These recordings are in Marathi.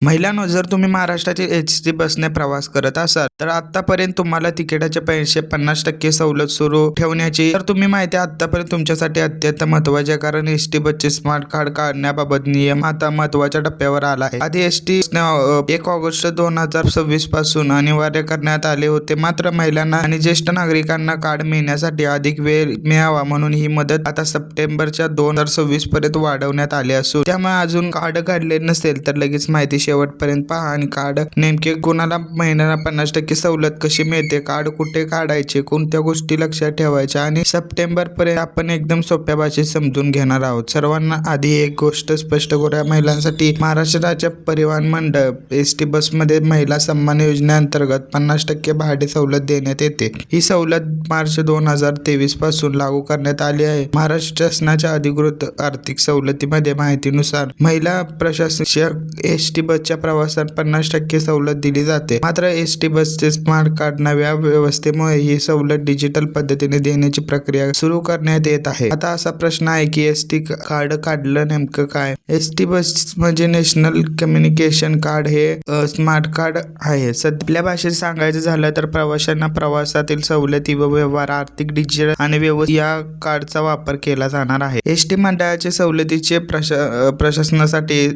महिलांनो, जर तुम्ही महाराष्ट्रातील एसटी बसने प्रवास करत असाल तर आतापर्यंत तुम्हाला तिकिटाचे पैसे 50% सवलत सुरू ठेवण्याची तर तुम्ही माहिती आतापर्यंत तुमच्यासाठी अत्यंत महत्त्वाचे आहे, कारण एसटी बसचे स्मार्ट कार्ड काढण्याबाबत नियम आता महत्त्वाच्या टप्प्यावर आला आहे. आधी एसटी 1 ऑगस्ट 2026 पासून अनिवार्य करण्यात आले होते, मात्र महिलांना आणि ज्येष्ठ नागरिकांना कार्ड मिळण्यासाठी अधिक वेळ मिळावा म्हणून ही मुदत आता सप्टेंबरच्या 2026 पर्यंत वाढवण्यात आली असून त्यामुळे अजून कार्ड काढले नसेल तर लगेच माहिती शेवटपर्यंत पहा आणि कार्ड नेमके कोणाला महिन्याला 50% सवलत कशी मिळते, कार्ड कुठे काढायचे, कोणत्या गोष्टी लक्षात ठेवायच्या आणि सप्टेंबर पर्यंत आपण एकदम सोप्या भाषेत समजून घेणार आहोत. सर्वांना आधी एक गोष्ट स्पष्ट करूया, महिलांसाठी महाराष्ट्र राज्य परिवहन मंडळ एसटी बसमध्ये महिला सन्मान योजनेअंतर्गत 50% भाडे सवलत देण्यात येते. ही सवलत मार्च 2023 पासून लागू करण्यात आली आहे. महाराष्ट्र शासनाच्या अधिकृत आर्थिक सवलतीमध्ये माहितीनुसार महिला प्रशासक एसटी बसच्या प्रवासात 50% सवलत दिली जाते. मात्र एसटी बसचे स्मार्ट कार्ड नव्या व्यवस्थेमुळे ही सवलत डिजिटल पद्धतीने देण्याची प्रक्रिया सुरू करण्यात येत आहे. आता असा प्रश्न आहे की एसटी कार्ड काढलं नेमकं काय? एसटी बस म्हणजे नॅशनल कम्युनिकेशन कार्ड हे स्मार्ट कार्ड आहे. सध्या भाषेत सांगायचं झालं तर प्रवाशांना प्रवासातील सवलती व व्यवहार आर्थिक डिजिटल आणि व्यवस्थित या कार्डचा वापर केला जाणार आहे. एसटी मंडळाचे सवलतीचे प्रशासनासाठी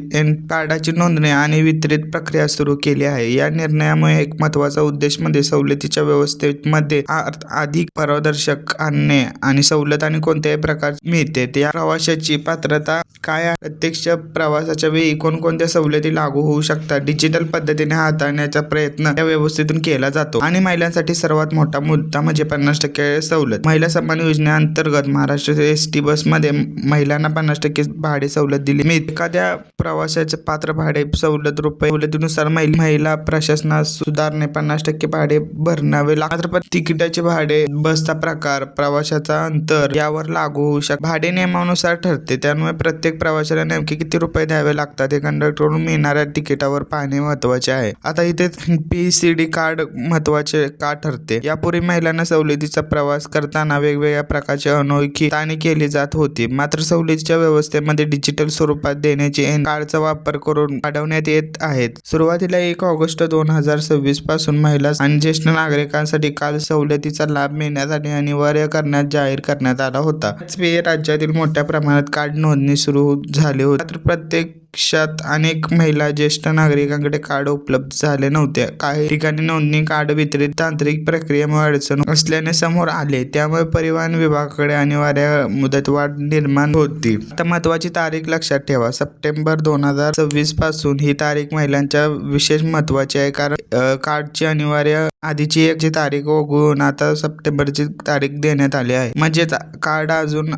कार्डाची नोंदणी आणि वितरित प्रक्रिया सुरू केली आहे. या निर्णयामुळे एक महत्त्वाचा उद्देश म्हणजे सवलतीच्या व्यवस्थेमध्ये अधिक पारदर्शक आणणे आणि सवलत आणि कोणत्याही प्रकार मिळते त्या प्रवाशाची पात्रता काय आहे, प्रत्यक्ष प्रवासाच्या वेळी कोणकोणत्या सवलती लागू होऊ शकतात, डिजिटल पद्धतीने हाताळण्याचा प्रयत्न या व्यवस्थेतून केला जातो. आणि महिलांसाठी सर्वात मोठा मुद्दा म्हणजे 50% सवलत. महिला सन्मान योजनेअंतर्गत महाराष्ट्र एसटी बसमध्ये महिलांना 50% भाडे सवलत दिली मिळते. एखाद्या प्रवासाचे पात्र भाडे सवलतीनुसार महिला प्रशासनास सुधारणे 50% भाडे भरावे लागतात. पण तिकिटाचे भाडे, बसचा प्रकार, प्रवासाचा अंतर यावर लागू होऊ शकते. भाडे नियमानुसार ठरते, त्यामुळे प्रत्येक प्रवाशाला नेमके किती रुपये द्यावे लागतात हे कंडक्टरकडून मिळणाऱ्या तिकिटावर पाहणे महत्त्वाचे आहे. आता इथे PCD कार्ड महत्त्वाचे का ठरते? यापूर्वी महिलांना सवलतीचा प्रवास करताना वेगवेगळ्या प्रकारचे अनोळखी ताणे केली जात होती. मात्र सवलतीच्या व्यवस्थेमध्ये डिजिटल स्वरूपात देण्याची कार्डचा वापर करून वाढवण्यात येत आहेत. सुरुवातीला 1 ऑगस्ट 2026 पासून महिला आणि ज्येष्ठ नागरिकांसाठी कार्ड सवलतीचा लाभ मिळण्यासाठी अनिवार्य जाहीर करण्यात आला होता. त्याच वेळी राज्यातील मोठ्या प्रमाणात कार्ड नोंदणी सुरू झाली होती. मात्र प्रत्यक्षात अनेक महिला ज्येष्ठ नागरिकांकडे कार्ड उपलब्ध झाले नव्हते. काही ठिकाणी नोंदणी कार्ड वितरित तांत्रिक प्रक्रियेमुळे अडचण असल्याने समोर आले, त्यामुळे परिवहन विभागाकडे अनिवार्य मुदतवाढ निर्माण होती. आता महत्त्वाची तारीख लक्षात ठेवा, सप्टेंबर 2026 पासून ही तारीख महिलांच्या विशेष महत्त्वाची आहे, कारण कार्डची अनिवार्य आधीची एक तारीख वगळून आता सप्टेंबरची तारीख देण्यात आली आहे. म्हणजेच कार्ड अजून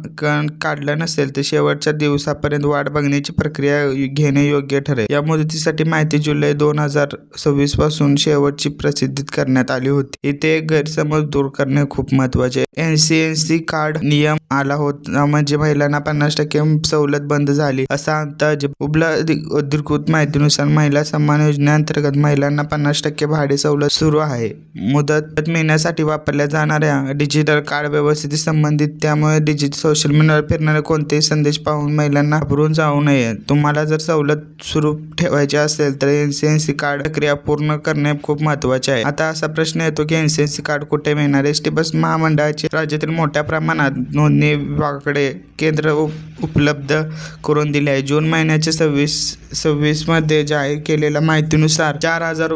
काढलं नसेल तर शेवटच्या दिवसापर्यंत वाट बघण्याची प्रक्रिया घेणे योग्य ठरेल. या मुदतीसाठी माहिती जुलै 2026 पासून शेवटची प्रसिद्धित करण्यात आली होती. इथे गैरसमज दूर करणे खूप महत्त्वाचे आहे. NCNC कार्ड नियम आला होता, म्हणजे महिलांना 50% सवलत बंद झाली असा अंदाज. अधिकृत माहितीनुसार महिला सन्मान योजनेअंतर्गत महिलांना 50% भाडे सवलत सुरू आहे. मुदत मिळण्यासाठी वापरल्या जाणाऱ्या डिजिटल कार्ड व्यवस्थेशी संबंधित, त्यामुळे डिजिटल सोशल मीडियावर फिरणारे कोणतेही संदेश पाहून महिलांना घाबरून जाऊ नये. तुम्हाला जर सवलत सुरू ठेवायची असेल तर NCNC कार्ड प्रक्रिया पूर्ण करणे खूप महत्त्वाचे आहे. आता असा प्रश्न येतो की NCNC कार्ड कुठे मिळणार? एसटी बस महामंडळाची राज्यातील मोठ्या प्रमाणात नोंदणी विभागाकडे केंद्र उपलब्ध करून दिले आहे. जून महिन्याच्या 26 मध्ये जाहीर केलेल्या माहितीनुसार 4,000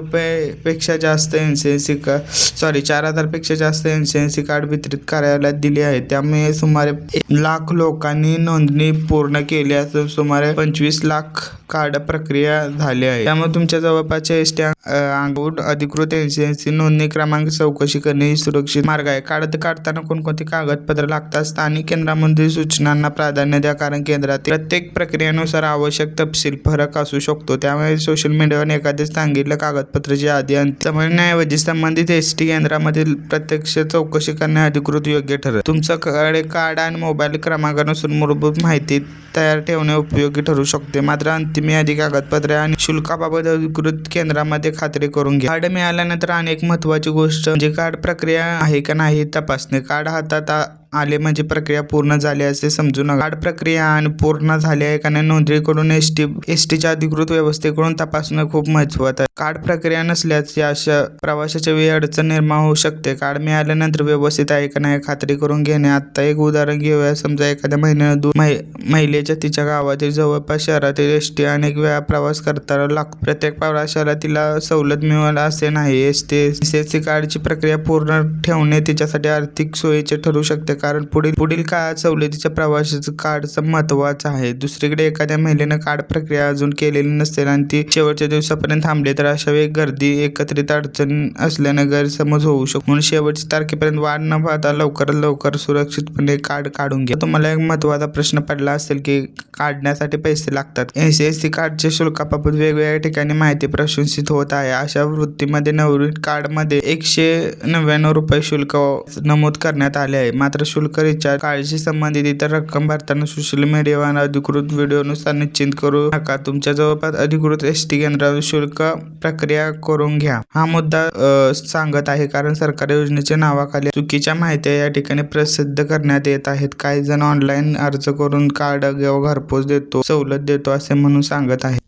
पेक्षा जास्त NCNC कार्ड वितरित कार्यालयात दिली आहे. त्यामुळे सुमारे 1 लाख लोकांनी नोंदणी पूर्ण केली असून सुमारे 25 लाख कार्ड प्रक्रिया झाली आहे. त्यामुळे तुमच्या जवळपासच्या एसटी अंगून अधिकृत NCNC नोंदणी क्रमांक चौकशी करणे ही सुरक्षित मार्ग आहे. कार्ड काढताना कोणकोणती कागदपत्र लागतात? स्थानिक केंद्रामधील सूचनांना प्राधान्य द्या, कारण केंद्रातील प्रत्येक प्रक्रियेनुसार आवश्यक तपशील फरक असू शकतो. त्यामुळे सोशल मीडियावर एखादे सांगितलं कागदपत्राची यादी समजण्याऐवजी संबंधित एसटी केंद्रामधील प्रत्यक्ष चौकशी करणे अधिकृत योग्य ठरेल. तुमच्याकडे कार्ड आणि मोबाईल क्रमांकानुसार मूलभूत माहिती तयार ठेवणे उपयोगी ठरू शकते. मात्र अंतिम यादी, कागदपत्रे आणि शुल्काबाबत अधिकृत केंद्रामध्ये खात्री करून घ्या. कार्ड मिळाल्यानंतर अनेक महत्त्वाची गोष्ट म्हणजे कार्ड प्रक्रिया आहे का नाही तपासणे. कार्ड हातात आले म्हणजे प्रक्रिया पूर्ण झाली असे समजू नका. कार्ड प्रक्रिया आणि पूर्ण झाली आहे का नाही नोंदणी करून एसटीच्या अधिकृत व्यवस्थेकडून तपासणं खूप महत्त्वाचं आहे. कार्ड प्रक्रिया नसल्यास अशा प्रवासाच्या वेळी अडचण निर्माण होऊ शकते. कार्ड मिळाल्यानंतर व्यवस्थित आहे का नाही खात्री करून घेणे. आता एक उदाहरण घेऊया. समजा एखाद्या महिलेच्या तिच्या गावातील जवळपास शहरातील एसटी अनेक वेळा प्रवास करताना लागतो. प्रत्येक प्रवाशाला तिला सवलत मिळेल असे नाही. एसटी कार्डची प्रक्रिया पूर्ण ठेवणे तिच्यासाठी आर्थिक सोयीचे ठरू शकते, कारण पुढील काळात सवलतीच्या प्रवासाचं कार्डचं महत्त्वाचं आहे. दुसरीकडे एखाद्या महिलेनं कार्ड प्रक्रिया अजून केलेली नसेल आणि ती शेवटच्या दिवसापर्यंत थांबली तर अशा वेळी गर्दी एकत्रित अडचण असल्यानं गैरसमज होऊ शकतो. म्हणून शेवटच्या तारखेपर्यंत वाट न पाहता लवकरात लवकर सुरक्षितपणे कार्ड काढून घ्या. तुम्हाला एक महत्त्वाचा प्रश्न पडला असेल की काढण्यासाठी पैसे लागतात. एसटी कार्डच्या शुल्काबाबत वेगवेगळ्या ठिकाणी माहिती प्रशंसित होत आहे. अशा वृत्तीमध्ये नवीन कार्डमध्ये 199 रुपये शुल्क नमूद करण्यात आले आहे. मात्र शुल्क रिचार्ज कार्डशी संबंधित इतर रक्कम भरताना सोशल मीडियावर अधिकृत व्हिडिओनुसार निश्चित करू नका. तुमच्या जवळपास अधिकृत एसटी केंद्रावर शुल्क प्रक्रिया करून घ्या. हा मुद्दा सांगत आहे कारण सरकारी योजनेच्या नावाखाली चुकीच्या माहिती या ठिकाणी प्रसिद्ध करण्यात येत आहेत. काही जण ऑनलाईन अर्ज करून कार्ड घरपोच देतो, सवलत देतो असे म्हणून सांगत आहेत.